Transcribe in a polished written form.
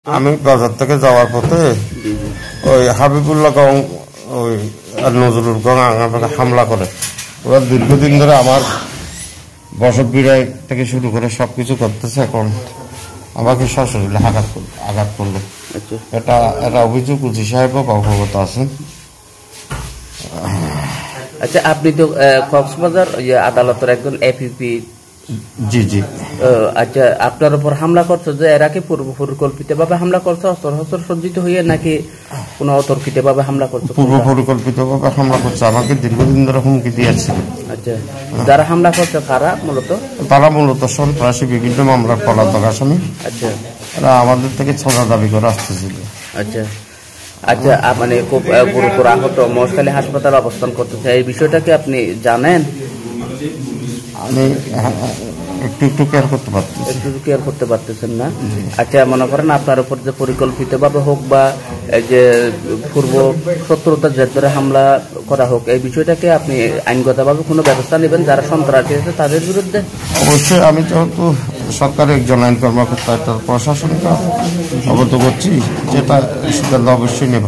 আমি বাজার থেকে যাওয়ার পথে ওই হাবিবুল্লাহ গং ওই নজরুল গং আমাকে হামলা করে। ওরা দীর্ঘদিন ধরে আমার বসতবিড়ায় থেকে শুরু করে সবকিছু করতেছে। এখন আমাকে সশরীরে আঘাত করলো। এটা অভিযোগ উজি সাহেব অবগত আছেন। আচ্ছা, আপনি তো কক্সবাজার আদালতের একজন এপিপি। জি। আচ্ছা, আপনার উপর হামলা করছে যে এরা কি পূর্ব পরিকল্পিত ভাবে হামলা করছে, অস্ত্র সজ্জিত হয়ে, নাকি কোন অতর্কিত ভাবে হামলা করছে? পূর্ব পরিকল্পিত ভাবে হামলা করছে, আমাকে দীর্ঘদিন ধরে হুমকি দিয়েছে। আচ্ছা, যারা হামলা করছে কারা মূলত? তারা মূলত সন্ত্রাসী, বিভিন্ন মামলার পলাতক আসামি। আচ্ছা, এরা আমাদের থেকে ছাড়া দাবি করে আসতেছিল। আচ্ছা, মানে খুব গুরুতর আহত, মহেশখালী হাসপাতালে অবস্থান করতেছে, এই বিষয়টা কি আপনি জানেন? আমি একটু কেয়ার করতে পারতেছেন না। আচ্ছা, মনে করেন আপনার উপর যে পরিকল্পিত ভাবে হোক বা এই যে পূর্ব শত্রুতার জের ধরে হামলা করা হোক, এই বিষয়টাকে আপনি আইনগতভাবে কোনো ব্যবস্থা নেবেন যারা সন্ত্রাসী আছে তাদের বিরুদ্ধে? অবশ্যই, আমি যেহেতু সরকারের একজন আইন কর্মকর্তা, তার প্রশাসনকে অবগত করছি, যেটা সিদ্ধান্ত অবশ্যই নেব।